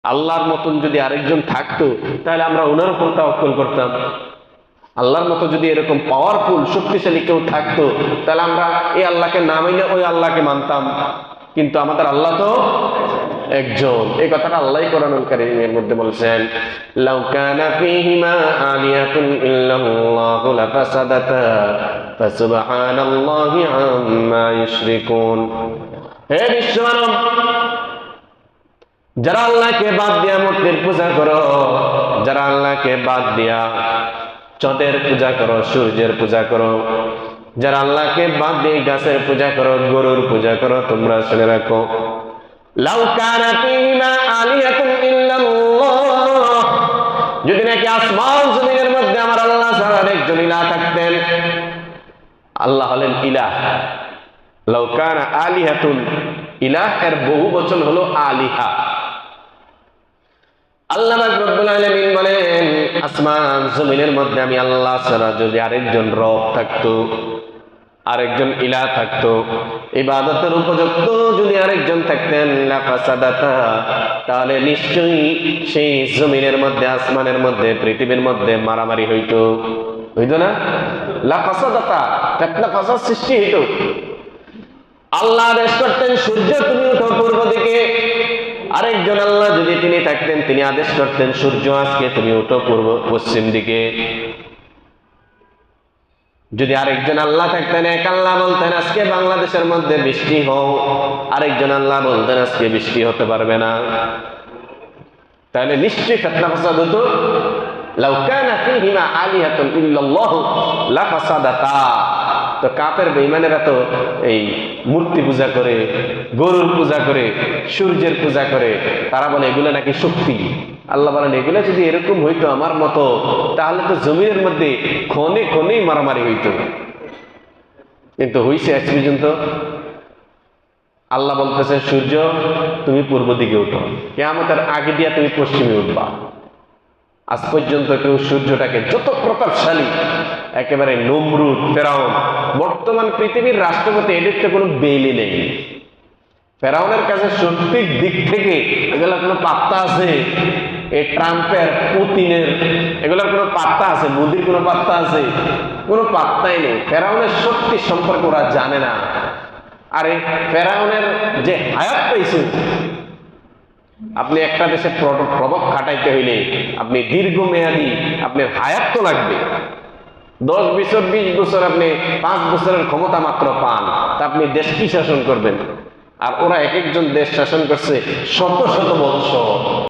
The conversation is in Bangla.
আল্লাহর মতন যদি আরেকজন থাকতো তাহলে আমরা ওনার উপর তাওয়াক্কুল করতাম। আল্লাহর মতো যদি এরকম পাওয়ারফুল শক্তিশালী কেউ থাকতো তাহলে আমরা এই আল্লাহকে না মাইনে ওই আল্লাহকে মানতাম। কিন্তু আমাদের আল্লাহ তো একজন। এই কথাটা আল্লাহই কোরআনুল কারীমের মধ্যে বলেছেন, লাউ কানা ফীহিমা আলিয়াতুন ইল্লাল্লাহু লাফাসাদাতা ফাসুবহানাল্লাহি আম্মা ইউশরিকুন। হে বিশ্বমানব, যারা আল্লাহকে বাদ দিয়া মূর্তির পূজা করো, যারা আল্লাহকে বাদ দিয়া চাঁদের পূজা করো, সূর্যের পূজা করো, যারা আল্লাহকে বাদ দিয়ে গাছের পূজা করো, গরুর পূজা করো, তোমরা শুনে রাখো, লাউ কানা ফীহিমা আলিয়াতুন ইল্লাল্লাহ, যদি নাকি আসমান জমিনের মধ্যে আমার আল্লাহ ছাড়া আরেকজন ইলাহ থাকতেন। আল্লাহ হলেন ইলাহ। লাউ কানা আলিহাতুন, ইলাহ এর বহু বচন হলো আলিহা। আল্লাহ রাব্বুল আলামিন বলেন, আসমান জমিনের মধ্যে আমি আল্লাহ ছাড়া যদি আরেকজন রব থাকতো, আরেকজন ইলাহ থাকতো, ইবাদতের উপযুক্ত যদি আরেকজন থাকতেন, লাফাসাদাতা, তাহলে নিশ্চয়ই সেই জমিনের মধ্যে, আসমানের মধ্যে, পৃথিবীর মধ্যে মারামারি হইতো। হইতো না? লাফাসাদাতা, ফিতনা ফাসাদ সৃষ্টি হইতো। আল্লাহ আদেশ করতেন, সূর্য তুমি উঠো পূর্ব দিকে। আরেকজন আল্লাহ যদি তিনি থাকতেন, তিনি আদেশ করতেন, সূর্য আজকে তুমি উঠো পশ্চিম দিকে। যদি আরেকজন আল্লাহ থাকতেন, এক আল্লাহ বলতেন আজকে বাংলাদেশের মধ্যে বৃষ্টি হোক, আরেকজন আল্লাহ বলতেন আজকে বৃষ্টি হতে পারবে না, তাহলে নিশ্চয়ই ফিতনা ফাসাদ হতো। লাউ কানা ফীহিমা আলিহাতুন ইল্লাল্লাহু লাফাসাদাতা। তো কাফের বেঈমানেরা তো এই মূর্তি পূজা করে, গরুর পূজা করে, সূর্যের পূজা করে, তারা বলে এগুলো নাকি শক্তি। আল্লাহ বলেন, এগুলো যদি এরকম হইতো আমার মতো, তাহলে তো জমিনের মধ্যে ক্ষণে ক্ষণেই মারামারি হইতো। কিন্তু হইছে আজ পর্যন্ত? আল্লাহ বলতেছে, সূর্য তুমি পূর্ব দিকে উঠো, কিয়ামতের আগে দিয়া তুমি পশ্চিমে উঠবা। আজ পর্যন্ত কেউ সূর্যটাকে, যত প্রতাপশালী একেবারে নমরুদ, ফেরাউন, বর্তমান পৃথিবীর রাষ্ট্রপতি, এদের তো কোনো বেইলি নেই। ফেরাউনের কাছে শক্তির দিক থেকে এগুলোর কোনো পাত্তা আছে? এই ট্রাম্পের, পুতিনের, এগুলোর কোনো পাত্তা আছে? মোদির কোনো পাত্তা আছে? কোনো পাত্তাই নেই। ফেরাউনের শক্তি সম্পর্কে ওরা জানে না। আরে ফেরাউনের যে হায়াত পাইছে, আপনি একটা দেশে প্রভাব খাটাইতে হইলে আপনি দীর্ঘমেয়াদী আপনার হায়াত তো লাগবে। 10 বছর 20 বছর, আপনি 5 বছরের ক্ষমতা মাত্র পান, তা আপনি দেশ কি শাসন করবেন? আর ওরা এক একজন দেশ শাসন করছে শত শত বৎসর।